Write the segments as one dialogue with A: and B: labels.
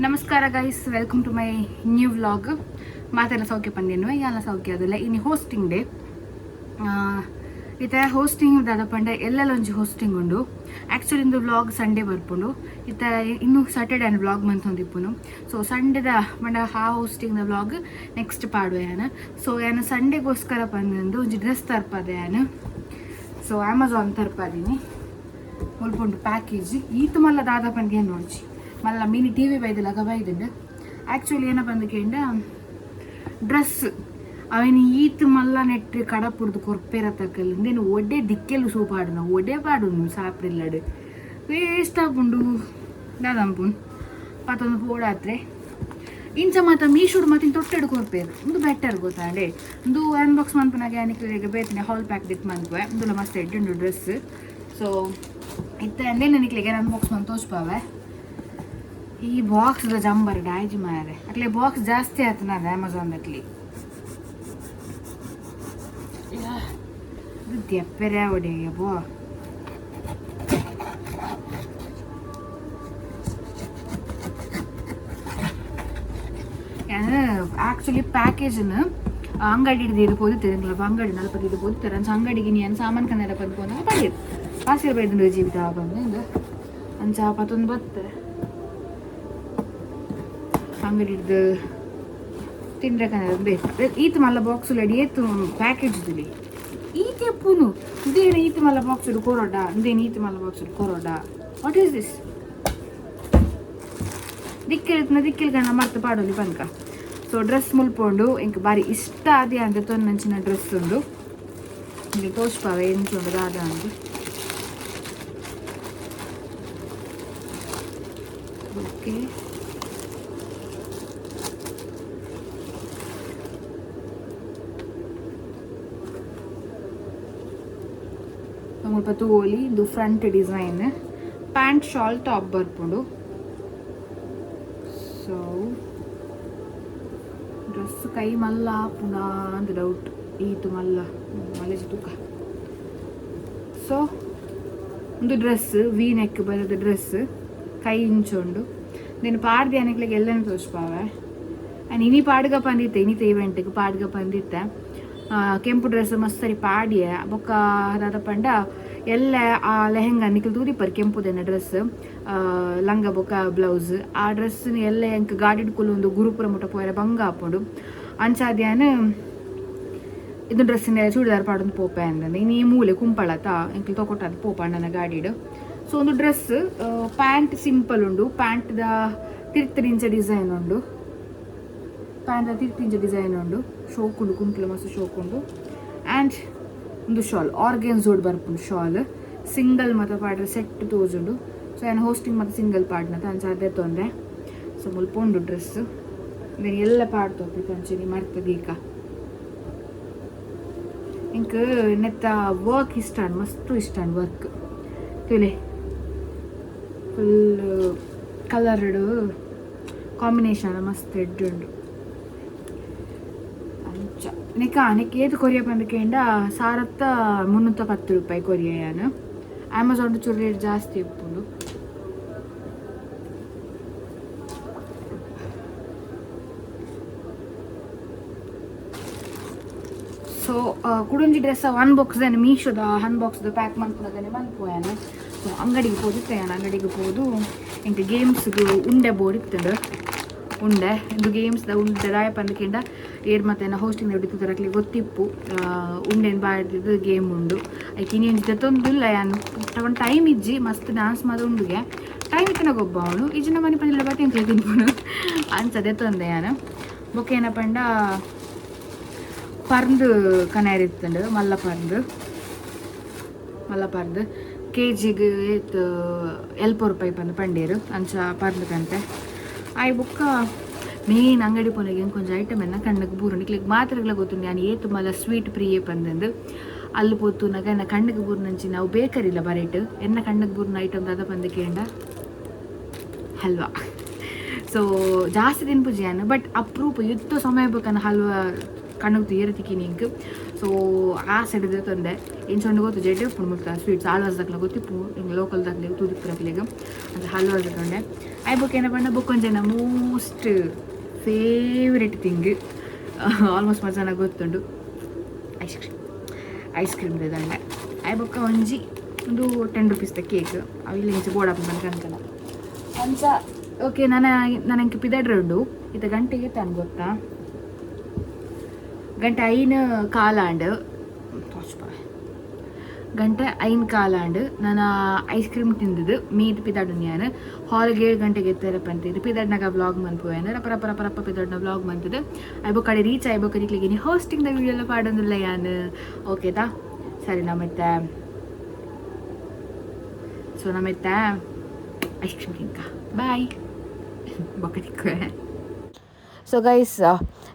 A: ನಮಸ್ಕಾರ guys, welcome to my new vlog. ಮಾತೆಲ್ಲ ಸೌಖ್ಯ ಪಂದೇನು ಎಲ್ಲ ಸೌಖ್ಯ ಅದಲ್ಲ. ಇನ್ನು ಹೋಸ್ಟಿಂಗ್ ಡೇ ಇತ್ತ ಹೋಸ್ಟಿಂಗ್ ದಾದ ಪಂಡ ಎಲ್ಲೆಲ್ಲ ಒಂಜಿ ಹೋಸ್ಟಿಂಗ್ ಉಂಡು. ಆ್ಯಕ್ಚುಲಿ ಇಂದು ವ್ಲಾಗ್ ಸಂಡೇ ಬರ್ಪುಂಡು. ಇತ್ತ ಇನ್ನು ಸ್ಯಾಟರ್ಡೇ ಆ್ಯಂಡ್ ವ್ಲಾಗ್ ಮಂತೊಂದಿಪ್ಪುನು. ಸೊ ಸಂಡೇದ ಪಂಡ ಆ ಹೋಸ್ಟಿಂಗ್ದ ವ್ಲಾಗ್ ನೆಕ್ಸ್ಟ್ ಪಾಡುವೆ ಯಾನು. ಸೊ ಯಾನು ಸಂಡೇಗೋಸ್ಕರ ಬಂದು ಒಂಜಿ ಡ್ರೆಸ್ ತರ್ಪದೆ ಯಾನು. ಸೊ ಅಮೆಝಾನ್ ತರ್ಪದೀನಿ. ಮುಲ್ಪುಂಡು ಪ್ಯಾಕೇಜ್ ಈತು ಮಲ್ಲ ದಾದ ಪಂಡ ಏನು ನೋಡ್ಚಿ ಮಲ್ಲ ಮಿನಿ ಟಿ ವಿ ಬೈದಿಲಾಗ ಬೈದಿಂಡು. ಆ್ಯಕ್ಚುಲಿ ಏನಪ್ಪ ಅಂದಕೇಂಡ ಡ್ರೆಸ್ ಅವನು ಈತು ಮಲ್ಲ ನೆಟ್ಟು ಕಡಪುಡ್ದು ಕೊರ್ಪೇರ ತಕ್ಕಲ್ಲಿಂದೇನು ಒಡ್ಡೆ ದಿಕ್ಕೆಲು ಸೂಪಾಡು ನಾವು ಒಡ್ಡೆ ಪಾಡು ಸಾಪ್ರಿಲ್ಲಡು ವೇಸ್ಟ್ ಆಪುಂಡು ದಾದಂಪುನ್ ಪತ್ತೊಂದು ಪೋಡಾತ್ರೆ ಇಂಚ ಮಾತ್ರ ಮೀಶುಡು ಮತ್ತೆ ತೊಟ್ಟೆಡು ಕೊರ್ಪೇರು ಒಂದು ಬೆಟರ್ ಗೊತ್ತಾಂಡೆ. ಒಂದು ಅನ್ಬಾಕ್ಸ್ ಮನ್ಪನಾಗೆ ಅನಿಕ್ಲಿಗೆ ಬೇತನೆ ಹಾಲ್ ಪ್ಯಾಕ್ ದಿಕ್ ಮನ್ಪುವೆ ಒಂದುಲ್ಲ ಮಸ್ತ್ ಎಡ್ಡುಂಡು ಡ್ರೆಸ್. ಸೊ ಇತ್ತ ಅಂದೇ ನನಕ್ಲಿಗೆ ಅನ್ಬಾಕ್ಸ್ ಮನ್ ತೋಚ್ಪಾವೆ. ಈ ಬಾಕ್ಸ್ದ ಜಂಬರ್ ಡಾಯ್ಜಿ ಮಾರೆ ಅಟ್ಲೆ ಬಾಕ್ಸ್ ಜಾಸ್ತಿ ಆಯ್ತು ನಾನು ಅಮೆಝಾನ್ದಲ್ಲಿ ತೆಪ್ಪರೆ ಒಡೆಯ ಬೋ. ಆ್ಯಕ್ಚುಲಿ ಪ್ಯಾಕೇಜನ್ನು ಅಂಗಡಿ ಹಿಡಿದು ಇದು ಪೋದಿತ್ತೇನೆ ಅಂಗಡಿ ನಲ್ಪತ್ತು ಇದು ಪೋದಿತ್ತಾರೆ ಅಂಚ ಅಂಗಡಿಗೆ ನೀನು ಸಾಮಾನು ಕನ್ನಡ ಬಂದು ಪೋನ ಪಡೀರು ಕಾಸಿರು ಬೈದು ಜೀವಿತ ಬಂದು ಅಂಚ ಪತ್ತೊಂದು ಬತ್ತೆ ಅಂಗಡಿ ಹಿಡ್ದು ತಿಂದ್ರೆ ಕನ್ನಡ ಬೇಕು ಈತ ಮಲ್ಲ ಬಾಕ್ಸ್ ಅಡಿ ಏತು ಪ್ಯಾಕೇಜ್ ಇದ್ದಿಲ್ಲ ಈತ ಎಪ್ಪುನು ಇದೇನು ಈತ ಮಲ್ಲ ಬಾಕ್ಸ್ ಇಡು ಕೊರೋಡ ಇದೇನು ಈತ ಮಲ್ಲ ಬಾಕ್ಸ್ ಇಡು ಕೊರೋಡ ವಾಟ್ ಈಸ್ ದಿಸ್ ದಿಕ್ಕಿಲ್ ಕಣ್ಣ ಮತ್ತೆ ಪಾಡೋಲಿ ಬಂಕ. ಸೊ ಡ್ರೆಸ್ ಮುಲ್ಪೊಂಡು ಇಂಕ ಬಾರಿ ಇಷ್ಟ ಆದಿ ಅಂತ ತೊನ್ನಂಚಿನ ಡ್ರೆಸ್ ಉಂಡು ಇಲ್ಲಿ ತೋಚ್ಪಾವೆ ಎಂಚುಂಡು ದಾದ ಅಂತ. ಓಕೆ ಸ್ವಲ್ಪ ತಗೋಲಿ. ಇದು front design pant shawl top ಬರ್ಪುಂಡು. ಸೊ ಡ್ರೆಸ್ ಕೈ ಮಲ್ಲ ಪುನಃ ಅಂತ ಡೌಟ್ ಈತು ಮಲ್ಲ ಮಲೇಜ್ ತೂಕ. ಸೊ ಒಂದು ಡ್ರೆಸ್ ವಿ ನೆಕ್ ಬರೋದು ಡ್ರೆಸ್ ಕೈ ಇಂಚುಂಡು నేను పాడితే అనట్లకి వెళ్ళని తోచిపోవా అని ఇని పాడుగా పండితే ఇనిత ఈవెంట్కి పాడుగా పండితే ಕೆಂಪು ಡ್ರೆಸ್ ಮಸ್ತರಿ ಪಾಡಿಯ ಬೊಕ್ಕ ಅದಾದ ಪಂಡ ಎಲ್ಲ ಆ ಲೆಹೆಂಗಾ ನಿಖಲ್ ತೂದಿಪ್ಪರ್ ಕೆಂಪುದೇನ ಡ್ರೆಸ್ ಲಂಗ ಬೊಕ್ಕ ಬ್ಲೌಸ್ ಆ ಡ್ರೆಸ್ ಎಲ್ಲ ಎಂಕ್ ಗಾಡಿಡ್ಕುಲು ಒಂದು ಗುರುಪುರ ಮುಟ್ಟ ಪೋಯರ ಭಂಗ ಹಾಕೊಂಡು ಅಂಚಾದ್ಯಾನ ಇದು ಡ್ರೆಸ್ಸಿನ ಚೂಡಿದಾರ್ ಪಾಡೊಂದು ಪೋಪೆ ಅಂದಂದು ಇನ್ನು ಈ ಮೂಲೆ ಕುಂಪಳತ ಎಂಕ್ ತೊಗೊಟ್ಟದು ಪೋಪ ಅಣ್ಣನ ಗಾಡಿಡು. ಸೊ ಒಂದು ಡ್ರೆಸ್ ಪ್ಯಾಂಟ್ ಸಿಂಪಲ್ ಉಂಡು. ಪ್ಯಾಂಟ್ದ ತಿರ್ತಿರಿಂಚ ಡಿಸೈನ್ ಉಂಡು. ಪ್ಯಾಂಟ್ ತಿರ್ತಿಂಚ ಡಿಸೈನ್ ಉಂಡು. ಶೋಕುಂಡು ಕುಂಟ್ಲು ಮಸ್ತ್ ಶೋಕುಂಡು. ಆ್ಯಂಡ್ ಒಂದು ಶಾಲ್ ಆರ್ಗೆನ್ಸೋಡ್ ಬರ್ಪುಂಡು. ಶಾಲ್ ಸಿಂಗಲ್ ಮತ್ತು ಪಾಡ್ರೆ ಸೆಟ್ ತೋಜುಂಡು. ಸೊ ಏನು ಹೋಸ್ಟಿಂಗ್ ಮತ್ತು ಸಿಂಗಲ್ ಪಾಡ್ನ ತಂಚ ಅದೇ ತೊಂದರೆ. ಸೊ ಮುಲ್ಪುಂಡು ಡ್ರೆಸ್ ದೆನ್ ಎಲ್ಲ ಪಾಡ್ ತೋಪಿ ತಂಚಿ ಮರ್ತದೀಕ ಇಂಕ ನೆತ್ತ ವರ್ಕ್ ಇಷ್ಟ ಮಸ್ತು ಇಷ್ಟ ವರ್ಕ್ ತಿಳಿ ಫುಲ್ ಕಲರ್ಡು ಕಾಂಬಿನೇಷನ್ ಮಸ್ತ್ ಎಡ್ಡುಂಡು ಅಂಚ ನೆಕ್ ಏದು ಕೊರಿಯ ಬಂದಕೇಂಡ 1310 ರೂಪಾಯಿ ಕೊರಿಯಾನು. ಅಮೆಝಾನ್ ಚೂರು ರೇಟ್ ಜಾಸ್ತಿ ಇಪ್ಪುಂಡು. ಸೊ ಕುಡುಂಜಿ ಡ್ರೆಸ್ ಅನ್ಬಾಕ್ಸ್ದೇನೆ ಮೀಶೋದ ಅನ್ಬಾಕ್ಸ್ದು ಪ್ಯಾಕ್ ಮಾಡ್ಕೊಂಡೇ ಬಂದ್ಪೋಯಾನು. ಸೊ ಅಂಗಡಿಗೆ ಹೋದಿತ್ತೇನು ಅಂಗಡಿಗೆ ಹೋದು ಇಂಕ ಗೇಮ್ಸ್ಗೆ ಉಂಡೆ ಬೋರ್ಡ್ ಇತ್ತಂಡು ಉಂಡೆ ಇದು ಗೇಮ್ಸ್ದ ಉಂಡೆ ದಾಯ ಪಂದಕಿಂಡ ಏರ್ ಮತ್ತೆ ಹೋಸ್ಟಿಂಗ್ ಹೊಡಿತು ತರಕ್ಲಿ ಗೊತ್ತಿಪ್ಪು ಉಂಡೆನ್ ಬಾಡ್ದಿದ್ದು ಗೇಮ್ ಉಂಡು ಐಕೆ ಇನ್ನೇನು ಜೊತ್ತೊಂದಿಲ್ಲ ಯಾನು ಒಂದು ಟೈಮ್ ಇಜ್ಜಿ ಮಸ್ತ್ ಡಾನ್ಸ್ ಮಾಡು ಉಂಡುಗೆ ಟೈಮ್ ಇತ್ತನ ಗೊಬ್ಬ ಅವನು ಈಜಿನ ಮನೆ ಪಂದಿಲ್ಲ ಬತ್ತೆ ಅಂತ ತಿನ್ಕೊಂಡು ಅನ್ಸದೆ ತೊಂದೆ ಯಾನು. ಬೊಕ್ಕ ಏನಪ್ಪಂಡ ಪರ್ದು ಕನೆಯರಿತ್ತಂಡು ಮಲ್ಲ ಪರ್ದು ಕೆಜಿಗೆ 40 ರೂಪಾಯಿ ಬಂದು ಪಂಡೇರು ಅಂಚ ಪರ್ದು ಕಂತೆ ಆಯ್ ಬುಕ್ಕ ಮೇನ್ ಅಂಗಡಿ ಪೋನೆಗೆ ಕೊಂಚ ಐಟಮ್ ಎನ್ನ ಕಣ್ಣಗೆ ಬೂರು ನಿಕ್ಲಿಗೆ ಮಾತ್ರೆಗಳ ಗೊತ್ತು ನಾನು ಏತು ಮಲ್ಲ ಸ್ವೀಟ್ ಪ್ರಿಯೇ ಬಂದಂದು ಅಲ್ಲಿ ಪೋತು ನಗ ಎನ್ನ ಕಣ್ಣಿಗೆ ಬೂರು ನಂಚಿ ನಾವು ಬೇಕರಿಲ್ಲ ಬರೇಟ್ ಎನ್ನ ಕಣ್ಣಿಗೆ ಬೂರ್ನ ಐಟಮ್ ದಾದ ಬಂದು ಕೇಂಡ ಹಲ್ವಾ. ಸೊ ಜಾಸ್ತಿ ದಿನ ಪೂಜೆಯನ್ನು ಬಟ್ ಅಪ್ರೂಪ ಯುದ್ಧ ಸಮಯ ಬೇಕನ್ನ ಹಲ್ವಾ ಕಣ್ಣು ಏರತಿಕ್ಕಿ ನಿಂಗೆ. ಸೊ ಆ ಸೈಡ್ ತಂದೆ ಇಂಚೊಂಡು ಗೊತ್ತು ಜಡ್ಡೆ ಉಪ್ಪು ಮುಟ್ಟ ಸ್ವೀಟ್ಸ್ ಆಳ್ವಾಸ್ದಾಗ್ಲ ಗೊತ್ತಿಪ್ಪು ಹಿಂಗೆ ಲೋಕಲ್ದಾಗ್ಲಿ ತೂದಿಪ್ಪುರಾಗ್ಲಿಗೆ ಅಂತ ಹಲ್ವಾಸ್ ತಂಡೆ ಐ ಬುಕ್ ಏನಪ್ಪ ಅಂದ್ರೆ ಬುಕ್ ಒಂಜನ ಮೋಸ್ಟ್ ಫೇವ್ರೆಟ್ ಥಿಂಗ್ ಆಲ್ಮೋಸ್ಟ್ ಮಜಾನ ಗೊತ್ತುಂಡು ಐಸ್ ಕ್ರೀಮ್ ದಂಡೆ ಐ ಬೊಕ್ಕ ಒಂಜಿ ಒಂದು 10 ರೂಪೀಸ್ದ ಕೇಕ್ ಅವಿಲ್ಲ ಇಂಚೆ ಬೋಡಪ್ಪ ಬಂದು ಕನ್ಕಲ್ಲ ಅಂಚ ಓಕೆ ನನಗೆ ಪಿದಾಡ್ರೆ ಉಂಡು ಇತ್ತ ಗಂಟೆಗೆ ತಾನು ಗೊತ್ತಾ ಗಂಟೆ 5 ಕಾಲಾಂಡ್ ಗಂಟೆ 5 ಕಾಲಾಂಡ್ ನಾನು ಐಸ್ ಕ್ರೀಮ್ ತಿಂದಿದ್ದು ಮೀಟ್ ಪಿದಾಡು ನಾನು ಹಾಲ್ಗೆ 7 ಗಂಟೆಗೆ ಎತ್ತರಪ್ಪ ಅಂತಿದ್ದು ಪಿದಾಡ್ನಾಗ ವ್ಲಾಗ್ ಮನ್ಪೋಯನ ರಪ್ಪ ಪಿದಾಡ್ನ ವ್ಲಾಗ್ ಮಂತಿದ್ದು ಐಬೋ ಕಡೆ ರೀಚ್ ಐಬೋ ಕಡಿಕ್ಲಿಗೆ ನೀ ಹೋಸ್ಟಿಂಗ್ದ ವೀಡಿಯೋ ಎಲ್ಲ ಪಾಡೋದಿಲ್ಲ ಯಾನು ಓಕೆತಾ ಸರಿ ನಮ್ಮತ್ತೆ ಸೊ ನಮ್ಮತ್ತೆ ಐಸ್ ಕ್ರೀಮ್ ತಿಂಕ ಬಾಯ್ ಬೊಕ್ಕಟಿಕ್ವೆ ಸೊ ಗೈಸ್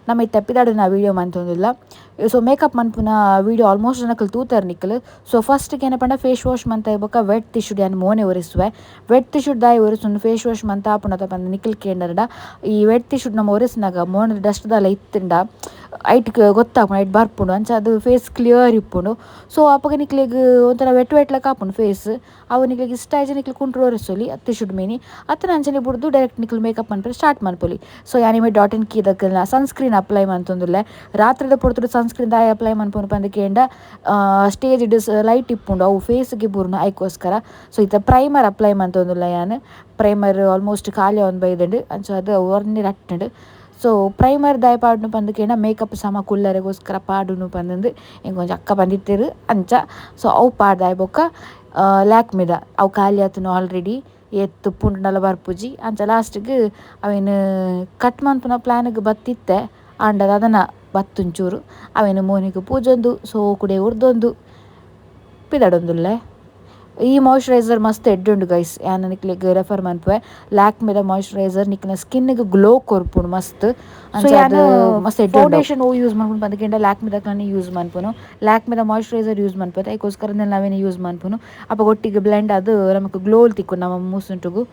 A: ನಮ್ಮ ತಪ್ಪಿದಾಡು ನಾ ವೀಡಿಯೋ ಮಂತೊಂದಿಲ್ಲ ಸೊ ಮೇಕಪ್ ಮನ್ಪುನ ವೀಡಿಯೋ ಆಲ್ಮೋಸ್ಟ್ ನನಕಲ್ ತೂತಾರೆ ನಿಕ್ಕಲು ಸೊ ಫಸ್ಟ್ಗೆ ಏನಪ್ಪ ಫೇಸ್ ವಾಶ್ ಮಂತ ಇವಾಗ ವೆಟ್ ಟಿಶ್ಯೂಡ್ ಯಾನು ಮೋನೆ ಒರೆಸುವೆ ವೆಟ್ ಟಿಶ್ಯೂಡ್ ದಾಯಿ ಒರೆಸು ಫೇಸ್ ವಾಶ್ ಮಂತ ಆಪುಣತ ಬಂದು ನಿಕ್ಕಲ್ ಕೇಂದ್ರಡ ಈ ವೆಟ್ ಟಿಶ್ಯೂಡ್ ನಮ್ಮ ಒರೆಸಿನಾಗ ಮೋನದ ಡಸ್ಟ್ದಲ್ಲ ಇತ್ತಿಂಡ ಐಟ್ಗೆ ಗೊತ್ತಾಪುಂಡು ಐಟ್ ಬರ್ಪುಂಡು ಅಂಚ ಅದು ಫೇಸ್ ಕ್ಲಿಯರ್ ಇಪ್ಪುಂಡು ಸೊ ಅಪ್ಪಗ ನಿಕ್ಲಿಗೆ ಒಂಥರ ವೆಟ್ಲೆಕ್ ಆಪುಂಡು ಫೇಸ್ ಅವು ನಿಕ್ಲಿಗೆ ಇಷ್ಟ ಆಯ್ತು ನಿಕ್ಲಿ ಕುಂಟ್ರು ಒರೆಸೋಲಿ ಟಿಶ್ಯೂಡ್ ಮೇನಿ ಅತ್ತನ ಅಂಚನೆ ಬಿಡ್ದು ಡೈರೆಕ್ಟ್ ನಿಕ್ಲು ಮೇಕಪ್ ಮನ್ಪರೆ ಸ್ಟಾರ್ಟ್ ಮನ್ಪೊಲಿ ಸೊ ಯಾನಿಮೆ.in ಕೀ ಇದಕ್ಕೆ ಸನ್ಸ್ಕ್ರೀನ್ ಅಪ್ಲೈ ಮಂತೊಂದುಲ್ಲೆ ರಾತ್ರಿದ ಪೊರ್ತುಡು ಸನ್ಸ್ಕ್ರೀನ್ ದಾಯಿ ಅಪ್ಲೈ ಮನ್ಪೊಂಡು ಪಂದಕೇಂಡ ಸ್ಟೇಜ್ ಇಡ್ ಲೈಟ್ ಇಪ್ಪುಂಡು ಅವು ಫೇಸ್ಗೆ ಬೂರ್ನ ಐಕೋಸ್ಕರ ಸೊ ಇತ್ತ ಪ್ರೈಮರ್ ಅಪ್ಲೈ ಮಂತೊಂದುಲ್ಲ ಯಾನು ಪ್ರೈಮರ್ ಆಲ್ಮೋಸ್ಟ್ ಖಾಲಿ ಒಂದು ಬೈದಂಡು ಅಂಚ ಅದು ಒರ್ನಿ ರಟ್ಟಂಡು ಸೊ ಪ್ರೈಮರ್ ದಾಯ ಪಾಡುನು ಪಂದಕೇಂಡ ಮೇಕಪ್ ಸಮ ಕುಲ್ಲರೆಗೋಸ್ಕರ ಪಾಡುನು ಪಂದು ಹಿಂಗೆ ಕೊಂಚ ಅಕ್ಕ ಬಂದಿತ್ತೇರು ಅಂಚ ಸೊ ಅವು ಪಾಡ್ದಾಯ ಬೊಕ್ಕ ಲ್ಯಾಕ್ಮಿದ ಅವು ಖಾಲಿ ಆತನು ಆಲ್ರೆಡಿ ಎತ್ತು ಪುಂಡಲ ಬರ್ಪುಜಿ ಅಂಚ ಲಾಸ್ಟಿಗೆ ಅವೇನು ಕಟ್ ಮನ್ಪುನ ಪ್ಲ್ಯಾನಿಗೆ ಬತ್ತಿತ್ತೆ ಆಂಡದ ಅದನ್ನು ಬತ್ತುಂಚೂರು ಅವೇನು ಮೋನಿಗೆ ಪೂಜೊಂದು ಸೊ ಕುಡೆ ಉರ್ದೊಂದು ಪಿದಾಡೊಂದುಲ್ಲೆ ಈ ಮಾಯ್ಶ್ಚರೈಸರ್ ಮಸ್ತ್ ಎಡ್ಡುಂಡು ಗೈಸ್ ಯಾನು ನಿಕ್ಲಿಗೆ ರೆಫರ್ ಮನ್ಪುವೆ ಲ್ಯಾಕ್ಮಿದ ಮಾಯ್ಶ್ಚರೈಸರ್ ನಿಕ್ಲಿನ ಸ್ಕಿನ್ನಿಗೆ ಗ್ಲೋ ಕೊರ್ಪುಂಡು ಮಸ್ತ್ ಅಂಚ ಮಸ್ತ್ ಫೌಂಡೇಶನ್ ಯೂಸ್ ಮಾಡ್ಕೊಂಡು ಬಂದಕೇಂಡ ಲ್ಯಾಕ್ಮಿದ ಕಣ್ಣಿ ಯೂಸ್ ಮನ್ಪುನು ಲ್ಯಾಕ್ಮಿದ ಮಾಯ್ಶ್ಚರೈಸರ್ ಯೂಸ್ ಮನ್ಪುತ್ತೆ ಅದಕ್ಕೋಸ್ಕರ ನಾವೇನು ಯೂಸ್ ಮನ್ಪುನು ಅಪ್ಪ ಒಟ್ಟಿಗೆ ಬ್ಲೆಂಡ್ ಅದು ನಮಗೆ ಗ್ಲೋಲ್ ತಿಕ್ಕು ನಮ್ಮ ಮೂಸುಂಟುಗು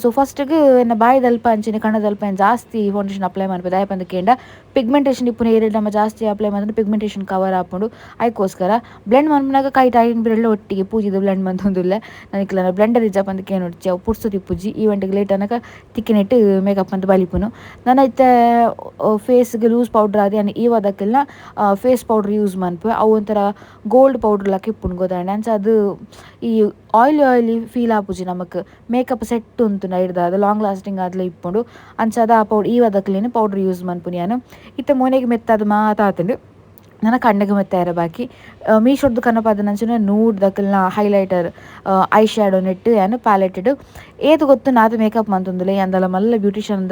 A: ಸೊ ಫಸ್ಟಿಗೆ ಎನ್ನ ಬಾಯಿದಲ್ಪ ಅಂಚಿನ ಕಣ್ಣದಲ್ಪ ಜಾಸ್ತಿ ಫೌಂಡೇಶನ್ ಅಪ್ಲೈ ಮಾಡ್ಬೋದು ಆಯ್ತು ಅಂದಕೇಂಡ ಪಿಗ್ಮೆಂಟೇಷನ್ ಇಪ್ಪುನ ಏರಿಯಾ ನಮ್ಮ ಜಾಸ್ತಿ ಅಪ್ಲೈ ಮಾಡಿದ್ರೆ ಪಿಗ್ಮೆಂಟೇಷನ್ ಕವರ್ ಹಾಕೊಂಡು ಅದಕ್ಕೋಸ್ಕರ ಬ್ಲೆಂಡ್ ಮನ್ಪನಾಗ ಕೈ ತಾಯಿನ ಬಿರಲ್ಲ ಒಟ್ಟಿಗೆ ಪೂಜಿದು ಬ್ಲೆಂಡ್ ಮಂತೊಂದಿಲ್ಲ ನನಗೆ ಬ್ಲೆಂಡರ್ ಇಜ್ಜಪ್ಪ ಅಂದಕ್ಕೆ ಏನು ಹೊಡ್ಚಿ ಅವು ಪುಡ್ಸೋದು ಪೂಜಿ ಈವೆಂಟಿಗೆ ಲೇಟ್ ಅನ್ನಕ ತಿಕ್ಕಿನಿಟ್ಟು ಮೇಕಪ್ ಅಂತ ಬಲಿಪುನು ನಾನು ಐತೆ ಫೇಸ್ಗೆ ಲೂಸ್ ಪೌಡ್ರ್ ಅದು ಏನು ಇವದಕ್ಕೆಲ್ಲ ಫೇಸ್ ಪೌಡ್ರ್ ಯೂಸ್ ಮನ್ಪು ಅವು ಒಂಥರ ಗೋಲ್ಡ್ ಪೌಡ್ರ್ ಲಾಕಿ ಇಪ್ಪುನು ಗೊತ್ತಾಂಡೆ ಅಂಚ ಅದು ಈ ಆಯ್ಲಿ ಫೀಲ್ ಆಪುಜಿ ನಮಕ್ ಮೇಕಪ್ ಸೆಟ್ ಉಂಟು ನೈಡ್ದ ಅದು ಲಾಂಗ್ ಲಾಸ್ಟಿಂಗ್ ಆದ್ಲೆ ಇಪ್ಪುಂಡು ಅಂಚದ ಆ ಪೌಡ್ರ್ ಇವದಕ್ಲೇನು ಪೌಡ್ರ್ ಯೂಸ್ ಮನ್ಪುನಿ ನಾನು ಇತ್ತ ಮೋನೆಗೆ ಮೆತ್ತದು ಮಾತಾತಂಡು ನನ್ನ ಕಣ್ಣಿಗೆ ಮೆತ್ತಾಯಿರ ಬಾಕಿ ಮೀಶೋಡ್ದು ಕನ್ನಪಾದ ನಂಚಿನ ನೂಡ್ ದಕ್ಕಲ್ನ ಹೈಲೈಟರ್ ಐಶ್ಯಾಡೋ ನೆಟ್ಟು ಏನು ಪ್ಯಾಲೆಟೆಡ್ ಏದು ಗೊತ್ತು ನಾದು ಮೇಕಪ್ ಮಂತೊಂದುಲೆ ಅಂದಲ್ಲ ಮಲ್ಲ ಬ್ಯೂಟಿಷನ್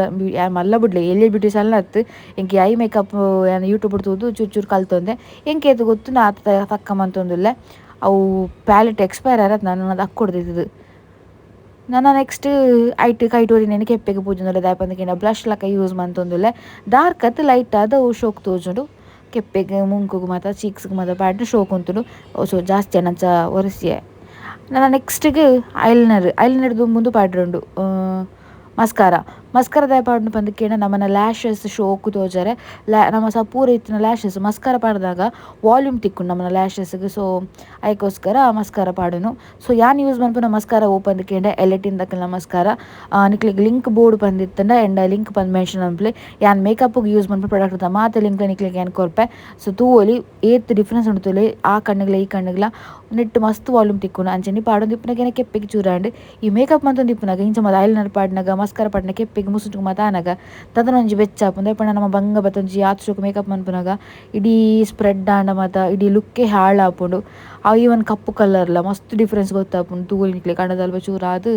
A: ಮಲ್ಲ ಬಿಡ್ಲೆ ಎಲ್ಲಿ ಬ್ಯೂಟಿಷನ್ ಹತ್ತು ಎಂಕಿ ಐ ಮೇಕಪ್ ಏನು ಯೂಟ್ಯೂಬ್ ಬಿಡ್ತೋದು ಚೂರು ಕಲ್ತೊಂದೆ ಎಂಕೆ ಏದು ಗೊತ್ತು ನಾ ತಕ್ಕ ಮಂತೊಂದುಲ್ಲೆ ಅವು ಪ್ಯಾಲೆಟ್ ಎಕ್ಸ್ಪೈರ್ ಆರದು ನಾನು ಅದು ಹಾಕ್ಕೊಡ್ದಿದ್ದು ನಾನು ನೆಕ್ಸ್ಟ್ ಕೈಟೋರಿ ನೆನೆ ಕೆಪ್ಪೆಗೆ ಪೂಜೆ ದಾಯಪಂದಕ್ಕೆ ಬ್ಲಷ್ ಲಕ್ಕ ಯೂಸ್ ಮಂತೊಂದುಲ್ಲೆ ಡಾರ್ಕ್ ಅತ್ತು ಲೈಟ್ ಆದ ಅವು ಶೋಕ್ ತೋಜುಂಡು ಕೆಪ್ಪೆಗೆ ಮುಂಕುಗೆ ಮಾತ್ರ ಚೀಕ್ಸ್ಗೆ ಮಾತ್ರ ಪಾಡ್ದು ಶೋಕ್ ಉಂಟು ಸೊ ಜಾಸ್ತಿ ಅನ್ನಂಚ ಒರೆಸಿಯೆ ನಾನು ನೆಕ್ಸ್ಟಿಗೆ ಐಲೈನರ್ದು ಮುಂದೆ ಪಾಡ್ರುಂಡು ಮಸ್ಕಾರ ದಾಯ ಪಾಡ್ನು ಪಂದಕ್ಕೇನ ನಮ್ಮನ್ನ ಲ್ಯಾಶಸ್ ಶೋಕು ತೋಜರೆ ನಮ್ಮ ಪೂರ ಇತ್ತಿನ ಲ್ಯಾಶಸ್ ಮಸ್ಕಾರ ಪಾಡ್ದಾಗ ವಾಲ್ಯೂಮ್ ತಿಕ್ಕೊಂಡು ನಮ್ಮನ್ನ ಲ್ಯಾಶಸ್ಗೆ ಸೊ ಅದಕ್ಕೋಸ್ಕರ ಮಸ್ಕಾರ ಪಾಡನು ಸೊ ಯಾನ್ ಯೂಸ್ ಮನ್ಪುನ ಮಸ್ಕಾರ ಓಪಂದಕ್ಕೇಂಡ ಎಲೆಟಿಂದಕ್ಕಲ್ಲ ಮಸ್ಕಾರ ನಿಕ್ಲಿಗೆ ಲಿಂಕ್ ಬೋರ್ಡ್ ಬಂದಿತ್ತಂಡ ಎಂಡ ಲಿಂಕ್ ಬಂದು ಮೆನ್ಷನ್ ಅನ್ಪ್ಲೆ ಯಾನ್ ಮೇಕಪ್ಗೆ ಯೂಸ್ ಮನ್ಪು ಪ್ರಾಡಕ್ಟ್ ಮಾತ ಲಿಂಕ್ ನಿಕ್ಲಿಗೆ ಏನು ಕೊರ್ಪೆ ಸೊ ತೂವಲಿ ಏತ್ ಡಿಫ್ರೆನ್ಸ್ ಉಂಟುಲೆ ಆ ಕಣ್ಣಿಗ್ಲ ಈ ಕಣ್ಣಿಗ್ಲ ನೆಟ್ ಮಸ್ತ್ ವಾಲ್ಯೂಮ್ ತಿಕ್ಕೊಂಡು ಅಂಚನೆ ಪಾಡೊಂದು ಇಪ್ಪನಾಗೇನೆ ಕೆಪ್ಪೆಗೆ ಚೂರಾಂಡ್ ಈ ಮೇಕಪ್ ಮಂತೊಂದು ಇಪ್ಪನಾಗ ಇಂಚ ಮದ ಐಲೈನರ್ ಪಾಡ್ನಾಗ ಮಸ್ಕಾರ ಪಾಡ್ನ ಕೆಪ್ಪೆಗೆ ಮುಸುಂಟು ಮಾತಾನಾಗ ತದನೊಂಜಿ ಬೆಚ್ಚಾಪುಂದ ಪಣ್ಣ ನಮ್ಮ ಬಂಗ ಬತ್ತೊಂಜಿ ಆತ್ಸೋಕು ಮೇಕಪ್ ಮನ್ಪುನಾಗ ಇಡೀ ಸ್ಪ್ರೆಡ್ ಆಂಡ ಮಾತ ಇಡೀ ಲುಕ್ಕೇ ಹಾಳಾಪುಂಡು ಅವು ಈವನ್ ಕಪ್ಪು ಕಲರ್ಲ ಮಸ್ತ್ ಡಿಫ್ರೆನ್ಸ್ ಗೊತ್ತಾಪುಂಡು ತೂವಲಿ ನಿಕ್ಲೆ ಕಣ್ಣದಲ್ಪ ಚೂರ ಅದು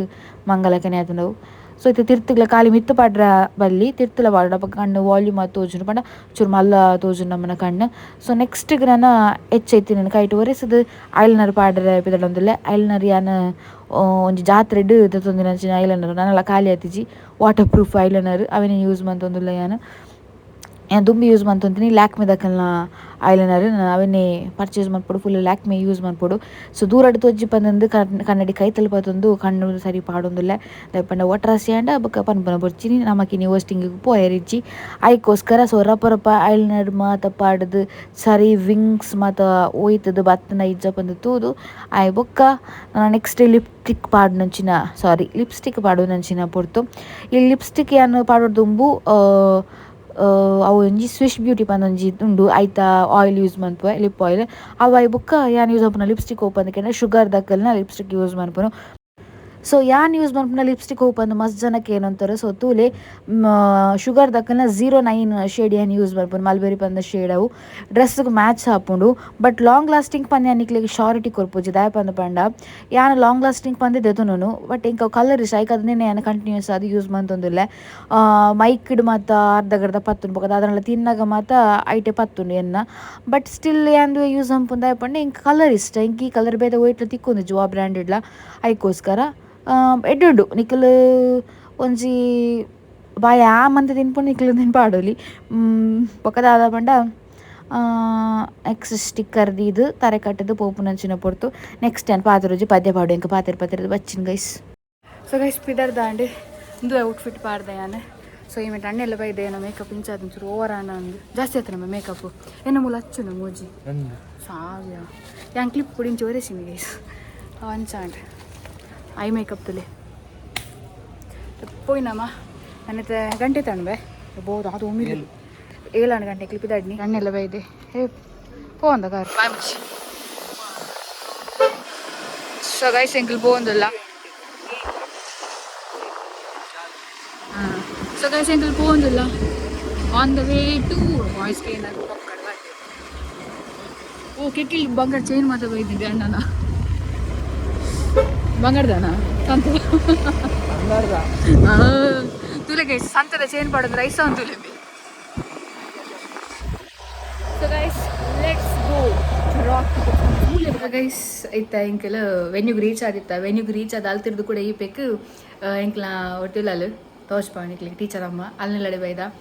A: ಮಂಗಲಕನೆ ಆತಂಡವು ಸೊ ಇತ್ತು ತಿರ್ತಿಗ್ಲ ಖಾಲಿ ಮಿತ್ತು ಪಾಡ್ರ ಬಲ್ಲಿ ತಿರ್ತಲ ಪಾಡ ಕಣ್ಣು ವಾಲ್ಯೂಮ್ ಅದು ತೋಜುಂಡು ಪಂಡ ಚೂರು ಮಲ್ಲ ತೋಜುಂಡು ನಮ್ಮನ ಕಣ್ಣು ಸೊ ನೆಕ್ಸ್ಟಿಗೆ ನಾನು ಹೆಚ್ಚೈತಿ ನಾನು ಕೈಟ್ ಒರೆಸದು ಐಲೈನರ್ ಪಾಡ್ರೆ ಪಿದಡೊಂದಿಲ್ಲ ಐಲೈನರ್ ಯಾನು ಒಂಜಿ ಜಾತ್ರೆಡ್ ತೊಂದಿನ ಅಂಚಿನ ಐಲೈನರ್ ನಾನೆಲ್ಲ ಖಾಲಿ ಆತಿಜಿ ವಾಟರ್ ಪ್ರೂಫ್ ಐಲೈನರ್ ಅವೇನೇ ಯೂಸ್ ಮಂತೊಂದಿಲ್ಲ ನಾನು ದುಂಬಿ ಯೂಸ್ ಮಂತೊಂತೀನಿ ಲ್ಯಾಕ್ಮಿದಕ್ಕಲ್ನ
B: ಐಲೈನರ್ ಅವನ್ನೇ ಪರ್ಚೇಸ್ ಮಾಡ್ಕೊಡು ಫುಲ್ ಲ್ಯಾಕ್ಮೆ ಯೂಸ್ ಮಾಡ್ಕೊಡು ಸೊ ದೂರ ತೋಜಿ ಬಂದು ಕನ್ನಡಿ ಕೈ ತಲುಪತ್ತೊಂದು ಕಣ್ಣು ಸರಿ ಪಾಡೊಂದುಲ್ಲ ಪಂಡ ಒಟ್ರಾಸಿಯಾಂಡ ಬೊಕ್ಕ ಪನ್ಪನ ಬೊರ್ಚಿನಿ ನಮಕಿನಿ ಹೋಸ್ಟಿಂಗಿಗೆ ಪೋಯರಿಜ್ಜಿ ಅದಕ್ಕೋಸ್ಕರ ಸೊ ರಪ್ಪ ಐಲೈನರ್ ಮಾತ ಪಾಡ್ದು ಸರಿ ವಿಂಗ್ಸ್ ಮಾತ ಒಯ್ತದು ಬತ್ತನ ಇಜ್ಜ ಬಂದು ತೂದು ಆಯ್ ಬೊಕ್ಕ ನೆಕ್ಸ್ಟ್ ಲಿಪ್ಸ್ಟಿಕ್ ಪಾಡು ಪೊರ್ತು ಈ ಲಿಪ್ಸ್ಟಿಕ್ ಏನು ಪಾಡೋದು ದುಂಬು ಅವು ಒಂಜಿ ಸ್ವಿಶ್ ಬ್ಯೂಟಿ ಪಂದೊಂಜಿ ಉಂಡು ಐತ ಆಯಿಲ್ ಯೂಸ್ ಮನ್ಪುವೆ ಲಿಪ್ ಆಯಿಲ್ ಅವು ಬುಕ್ಕ ಯಾನ್ ಯೂಸ್ ಮನ್ಪುನ ಲಿಪ್ಸ್ಟಿಕ್ ಓಪನ್ದಕ್ಕೆ ಶುಗರ್ ದಕ್ಕಲ್ನ ಲಿಪ್ಸ್ಟಿಕ್ ಯೂಸ್ ಮನ್ಪುನು ಸೊ ಯಾನ್ ಯೂಸ್ ಮನ್ಪುನ ಲಿಪ್ಸ್ಟಿಕ್ ಓಪನ್ ಮಸ್ತ್ ಜನಕ್ಕೆ ಏನಂತಾರೆ ಸೊ ತೂಲೆ ಶುಗರ್ ದಕ್ಕಲ್ನ 09 ಶೇಡ್ ಏನು ಯೂಸ್ ಮನ್ಪುನು ಮಲ್ಬೆರಿ ಪಂದ ಶೇಡ್ ಅವು ಡ್ರೆಸ್ಗೆ ಮ್ಯಾಚ್ ಹಾಪುಂಡು ಬಟ್ ಲಾಂಗ್ ಲಾಸ್ಟಿಂಗ್ ಪಂದ ಯಾನಿಕ್ಲೆಗೆ ಶಾರಿಟಿ ಕೊರ್ಪುಜಿ ದಾಯ ಪಂದ ಪಂಡ ಯಾನು ಲಾಂಗ್ ಲಾಸ್ಟಿಂಗ್ ಪಂದೆ ದೆತುನು ಬಟ್ ಇಂಕ ಕಲರ್ ಇಷ್ಟ ಐಕ್ ಅದನ್ನೇ ಯಾನು ಕಂಟಿನ್ಯೂಸ್ ಅದು ಯೂಸ್ ಮಂತೊಂದುಲ್ಲೆ ಮೈಕ್ಡ್ ಮಾತ ಅರ್ಧಗರ್ಧ ಪತ್ತುಂಡು ಬೊಕ ಅದನ್ನೆಲ್ಲ ತಿನ್ನಾಗ ಮಾತ ಐಟೆ ಪತ್ತುಂಡು ಎನ್ನ ಬಟ್ ಸ್ಟಿಲ್ ಯಾಂದು ಯೂಸ್ ಮನ್ಪುಂದು ದಾಯ ಪಂಡ ಇಂಕ ಕಲರ್ ಇಷ್ಟ ಇಂಕ ಈ ಕಲರ್ ಬೇದ ಒಯ್ಟ್ಲ ತಿಕ್ಕೊಂದು ಜುವಾ ಬ್ರ್ಯಾಂಡೆಡ್ಲ ಅದಕ್ಕೋಸ್ಕರ ಎಡ್ಡುಂಡು ನಿಖಲ್ ಒಂಜಿ ಬಾಯ ಮಂತ ತಿನ್ಪುಂಡು ನಿಖಲ್ ತಿನ್ಪಾಡೋಲಿ ಬೊಕದಾದ ಪಂಡ ನೆಕ್ಸ್ಟ್ ಸ್ಟಿಕ್ಕರ್ದು ಇದು ತರೆ ಕಟ್ಟದು ಪೋಪು ನಂಚಿನ ಪೊರ್ತು ನೆಕ್ಸ್ಟ್ ಏನು ಪಾತ್ರೋಜಿ ಪದ್ಯ ಪಾಡು ಇಂಕ ಪಾತ್ರೆ ಬಚ್ಚಿನ ಗೈಸ್ ಸೊ ಗೈಸ್ ಪಿದರ್ ದಾಂಡೆ ಇಂದು ಔಟ್ಫಿಟ್ ಪಾಡ್ದೆ ಯಾನೆ ಸೊ ಈ ಮಿಟ್ಟು ಅಣ್ಣೆಲ್ಲ ಬೈದೆ ಏನೋ ಮೇಕಪ್ ಇಂಚಾದ ಒಂಚೂರು ಓವರ್ ಅಣ್ಣ ಅಂದು ಜಾಸ್ತಿ ಆಯ್ತು ನಮ್ಮ ಮೇಕಪ್ ಏನೋ ಮೂಲ ಹಚ್ಚು ನಮ್ಮ ಮೂಜಿ ಸಾವ್ಯ ಯಾಂಗ್ ಕ್ಲಿಪ್ ಕೂಡ ಇಂಚು ಒರೆಸಿನಿ ಗೈಸ್ ಅಂಚಾಂಡ್ ಐ ಮೇಕಪ್ ತುಲೆ ಪೋಯ್ನಮ್ಮ ನನ್ನತ್ತೆ ಗಂಟೆ ತಣ್ಬೆ ಬೋದು ಅದು ಒಮ್ಮಿಲ್ಲ 7 ಗಂಟೆ ಕ್ಲಿಪ್ ಇದ್ದಾಡ್ನಿ ಅಣ್ಣೆಲ್ಲ ಬೈದೆ ಪೋ ಅಂದ ಕಾರ್ ಬಾಯ್ಮುಚ್ಚಿ ಸೊ ಗೈಸ್ ಎಂಕಲ್ ಪೋಂದಿಲ್ಲ ಸೊ ಗೈಸ್ ಎಂಕಲ್ ಪೋಂದಿಲ್ಲ on the way to voice cleaner ಓ ಕೆಟ್ಟಿಲ್ ಬಂಗಾರ ಚೈನ್ ಮಾತ್ರ ಬೈದಿದ್ದೆ ಅಣ್ಣನ ಬಂಗಾರದಾನ ಸಂತ ತುಲೆ ಗೈಸ್ ಸಂತದ ಚೈನ್ ಪಾಡೋದು ರೈಸ ಒಂದು ತುಲೆ so guys let's go rock guys ಐತ ಎಂಕಲ್ ವೆನ್ಯೂಗೆ ರೀಚ್ ಆದ ಅಲ್ತಿರ್ದು ಕೂಡ ಈ ಪೆಕ್ ಎಂಕ್ಲ ಒಟ್ಟಿಲ್ಲಲು ತೋಚ್ಪಾಣಿಕ್ಲಿ ಟೀಚರ್ ಅಮ್ಮ ಅಲ್ನೆಲ್ಲಡೆ ಬೈದ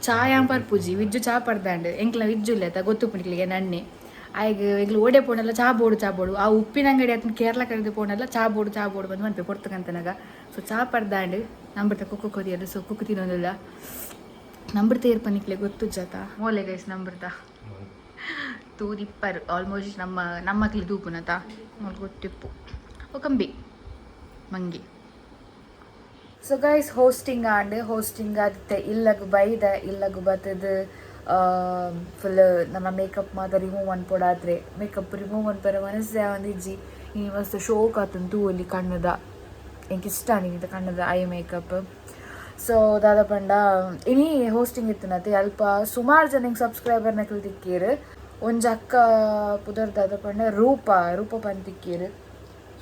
B: ಚಾಯಾಂಪರ್ ಪೂಜಿ ವಿಜ್ಜು ಚಾ ಪಡ್ದಾಂಡು ಎಂಕ್ಲ ವಿಜ್ಜು ಇಲ್ಲತ ಗೊತ್ತು ಪುಣಿಕ್ಲಿಗೆ ನನ್ನೆ ಆಯ್ಗ ಈಗಲೂ ಓಡೆ ಪೋಣಲ್ಲ ಚಾ ಬೋಡು ಆ ಉಪ್ಪಿನ ಅಂಗಡಿ ಅದನ್ನ ಕೇರಳ ಕರೆದು ಪೋಣಲ್ಲ ಚಾ ಬೋಡು ಬಂದು ಮನ್ಪೆ ಕೊಡ್ತಕ್ಕಂತನಾಗ ಸೊ ಚಾ ಪಡ್ದಾಂಡು ನಂಬಿಡ್ತಾ ಕುಕ್ಕು ಕೊರಿಯೋದು ಸೊ ಕುಕ್ಕು ತಿನ್ನೋದಿಲ್ಲ ನಂಬಿಡ್ತಾ ಇರ್ಪನಿಕ್ಲೆ ಗೊತ್ತು ಜಾತ ಮೋಲೆ ಗೈಸ್ ನಂಬಿಡ್ತಾ ತೂದಿಪ್ಪರು ಆಲ್ಮೋಸ್ಟ್ ನಮ್ಮಕ್ಲಿ ದೂಪುನತ ಮೊಲ್ ಗೊತ್ತಿಪ್ಪು ಒಕಂಬಿ ಮಂಗಿ ಸೊ ಗೈಸ್ ಹೋಸ್ಟಿಂಗ್ ಆದಿತ್ತೆ ಇಲ್ಲಗು ಬತ್ತದು ಫುಲ್ ನಮ್ಮ ಮೇಕಪ್ ಮಾತ ರಿಮೂವ್ ಅನ್ಪೊಡಾದ್ರೆ ಮೇಕಪ್ ರಿಮೂವ್ ಅನ್ಪರ ಮನಸ್ಸೆ ಒಂದಿಜ್ಜಿ ಈ ಮಸ್ತ್ ಶೋಕ್ ಆತಂತು ಅಲ್ಲಿ ಕಣ್ಣದ ಎಂಗೆ ಇಷ್ಟ ಆನಿಗಿಂತ ಕಣ್ಣದ ಐ ಮೇಕಪ್ ಸೊ ದಾದ ಪಂಡ ಇನಿ ಹೋಸ್ಟಿಂಗ್ ಇತ್ತನತ್ತೆ ಅಲ್ಪ ಸುಮಾರು ಜನಕ್ಕೆ ಸಬ್ಸ್ಕ್ರೈಬರ್ನ ತಿಕ್ಕೀರು ಒಂಜಿ ಅಕ್ಕ ಪುದರ್ ದಾದ ಪಂಡ ರೂಪ ಪಂತಿಕ್ಕೀರು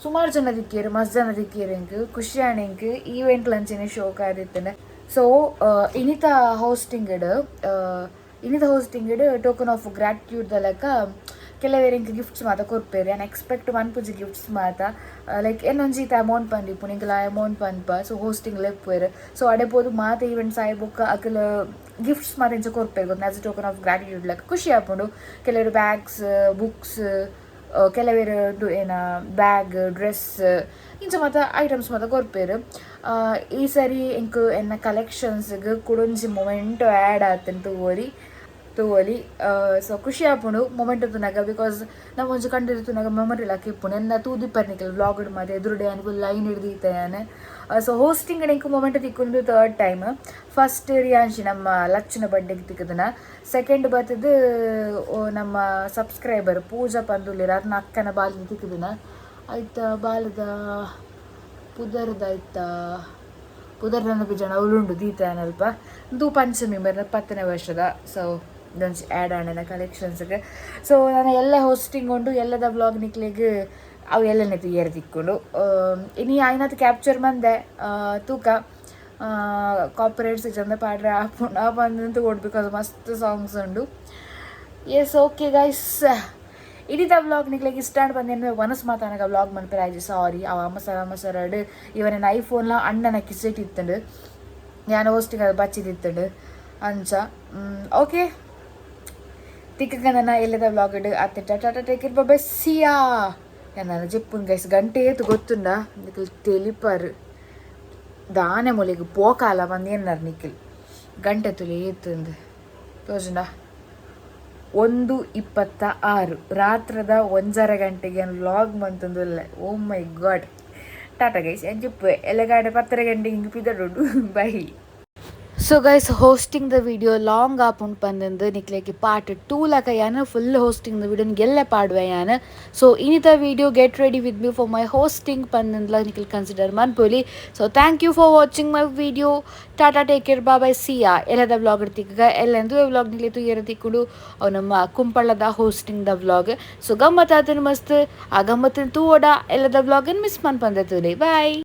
B: ಸುಮಾರು ಜನ ತಿಕ್ಕೀರು ಮಸ್ತ್ ಜನ ತಿಕ್ಕೀರು ಎಂಕ್ ಖುಷಿ ಆಣೆಂಕ್ ಈವೆಂಟ್ ಲಂಚನೆ ಶೋಕ್ ಆದಿತ್ತನೆ ಸೊ ಇನಿತ ಹೋಸ್ಟಿಂಗ್ ಟೋಕನ್ ಆಫ್ ಗ್ರಾಟಿಟ್ಯೂಡ್ ಲೆಕ್ಕ ಕೆಲವೇರಿಂಗ್ ಗಿಫ್ಟ್ಸ್ ಮಾತ ಕೊರ್ಪೇರು ನಾನು ಎಕ್ಸ್ಪೆಕ್ಟ್ ಮನ್ಪುಜಿ ಗಿಫ್ಟ್ಸ್ ಮಾತ ಲೈಕ್ ಏನೊಂಜೀತ ಅಮೌಂಟ್ ಪಂದಿಪ್ಪು ನಿಂಕಲ ಅಮೌಂಟ್ ಪನ್ಪ ಸೊ ಹೋಸ್ಟಿಂಗ್ ಲೆಪ್ಪೇರು ಸೊ ಅಡೆಬೋದು ಮಾತ ಈವೆಂಟ್ಸ್ ಆಯ್ಬೊಕ್ಕ ಅಕಲ್ ಗಿಫ್ಟ್ಸ್ ಮಾತ ಇಂಚ ಕೊರ್ಪೇರು ಗೊತ್ತು as a token of gratitude ಲೆಕ್ಕ ಖುಷಿ ಆಪುಂಡು ಕೆಲವರು ಬ್ಯಾಗ್ಸ್ ಬುಕ್ಸ್ ಕೆಲವೇರು ಏನ ಬ್ಯಾಗ್ ಡ್ರೆಸ್ ಇಂಚ ಮಾತ ಐಟಮ್ಸ್ ಮಾತ ಕೊರ್ಪೇರು ಈ ಸರಿ ಎಂಕ್ ಎನ್ನ ಕಲೆಕ್ಷನ್ಸ್ಗೆ ಕುಡೊಂಜಿ ಮೊಮೆಂಟ್ ಆ್ಯಡ್ ಆತಂತ ತೋಲಿ ಸೊ ಖುಷಿ ಆಪುಂಡು ಮೊಮೆಂಟ್ ತುನಾಗ ಬಿಕಾಸ್ ನಾವು ಒಂಚು ಕಂಡಿರ್ತುನಾಗ ಮೆಮೊರಿ ಲಾಕ್ ಇಪ್ಪುಂಡು ಎನ್ನ ತೂದಿಪ್ಪರ್ನಿಕಲ್ ವ್ಲಾಗ್ಡ್ ಮಾತ ಎದುರುಡೆ ಅನ್ಕು ಲೈನ್ ಹಿಡ್ದಿತ್ತೆ ಯಾನೆ ಸೊ ಹೋಸ್ಟಿಂಗ್ ಎಂಕ್ ಮೊಮೆಂಟ್ ತಿಕ್ಕೊಂಡು 3rd ಟೈಮ್ ಫಸ್ಟ್ ರಿಯಾನ್ಶಿ ನಮ್ಮ ಲಚ್ಚನ ಬರ್ಡೇಗೆ ತಿಕ್ಕದನ ಸೆಕೆಂಡ್ ಬರ್ತದು ನಮ್ಮ ಸಬ್ಸ್ಕ್ರೈಬರ್ ಪೂಜಾ ಪಂದುಲಿರ ಅದನ್ನ ಅಕ್ಕನ ಬಾಲ್ದ ತಿಕ್ಕದನ ಆಯ್ತಾ ಬಾಲದ ಪುದರ್ನ ಬಿಜಾಣ ಅವಳುಂಡು ದೀತ ಏನಲ್ಪ ಇದು ಪಂಚಮಿ ಬರ್ನ 10ನೇ ವರ್ಷದ ಸೊ ಇದೊಂದು ಆ್ಯಡ್ ಆಣನ ಕಲೆಕ್ಷನ್ಸ್ಗೆ ಸೊ ನಾನು ಎಲ್ಲ ಹೋಸ್ಟಿಂಗ್ ಉಂಡು ಎಲ್ಲದ ವ್ಲಾಗ್ ನಿಕ್ಲಿಗೆ ಅವು ಎಲ್ಲನೇ ಏರ್ ತಿಕ್ಕೊಂಡು ಇನ್ನು ಐನತ್ತು ಕ್ಯಾಪ್ಚರ್ ಮಂದೆ ತೂಕ ಕಾಪರೇಟ್ಸ್ ಚಂದ ಪಾಡ್ರೆ ಬಂದಂತೂ ಬಿಕಾಸ್ ಮಸ್ತ್ ಸಾಂಗ್ಸ್ ಉಂಡು ಎಸ್ ಓಕೆ ಗೈಸ್ ಇಡೀ ವ್ಲಾಗ್ ನಿಕ್ಲಿಗೆ ಇಷ್ಟ ಬಂದೇನು ಮನಸ್ಸು ಮಾತಾನಾಗ ವ್ಲಾಗ್ ಮನ್ಪರಾಯ್ತು ಸಾರಿ ಅವ ಅಮ್ಮಸರಡು ಇವನ ಐಫೋನ್ಲ ಅಣ್ಣನ ಕಿಸೆಟ್ ಇತ್ತಂಡು ನಾನು ಹೋಸ್ಟಿಂಗ್ ಅದು ಬಚ್ಚಿದಿತ್ತಂಡು ಅಂಚ ಓಕೆ ತಿಕ್ಕಗ ನನ್ನ ಎಲ್ಲದ ವ್ಲಾಗ್ ಇಡು ಅತ್ತೆ ಟಾಟಾ ಟೇಕ್ ಕೇರ್ ಬೈ ಸಿಯಾ ನನ್ನ ಜೆಪ್ಪುನ್ ಗೈಸ್ ಗಂಟೆ ಏತು ಗೊತ್ತುಂಡ ನಿಖಿಲ್ ತೆಲಿಪರ್ ದಾನೆ ಮೊಲಿಗೆ ಪೋಕಾಲ ಬಂದು ಏನಾರು ನಿಖಿಲ್ ಗಂಟೆ ತುಲಿ ಏತುಂದು ತೋಜುಂಡ 1:26 ರಾತ್ರದ 1:30 ಗಂಟೆಗೆ ವ್ಲಾಗ್ ಬಂತಂದುಲ್ಲ. Oh my god. Tata guys ಎಂಜಿಪ್ಪು ಎಲ್ಲಗಾಡೆ 10 ಗಂಟೆಗೆ ಹಿಂಗೆ ಪಿದಡುಂಡು bye. So guys hosting the video long ಆಪುಂಡು ಪಂದಂದು ನಿಕ್ಲೆಗೆ ಪಾರ್ಟ್ 2 ಲಕ ಯಾನು ಫುಲ್ ಹೋಸ್ಟಿಂಗ್ ದ ವಿಡಿಯೋ ಗೆಲ್ಲ ಪಾಡುವೆ ಯಾನು. ಸೊ ಇನಿತ video get ready with me for my hosting ಪಂದಂದ್ಲ ನಿಖಿಲ್ ಕನ್ಸಿಡರ್ ಮನ್ಪೊಲಿ. So thank you for watching my video. Tata take care bye see ya. ಎಲ್ಲದ ವ್ಲಾಗ್ ಇರ್ತಿಕ್ಕ ಎಲ್ಲೆಂದು ವ್ಲಾಗ್ ನಿಕ್ಲೆ ತುಯ್ಯರ ತಿಕ್ಕುಡು ಅವು ನಮ್ಮ ಕುಂಪಳದ ಹೋಸ್ಟಿಂಗ್ ದ ವ್ಲಾಗ್. ಸೊ ಗಮ್ಮತ್ ಆತನು ಮಸ್ತ್ ಆ ಗಮ್ಮತ್ತಿನ ತೂವಡ ಎಲ್ಲದ ವ್ಲಾಗನ್ನು ಮಿಸ್ ಮನ್ಪಂದತುಲೆ ಬಾಯ್.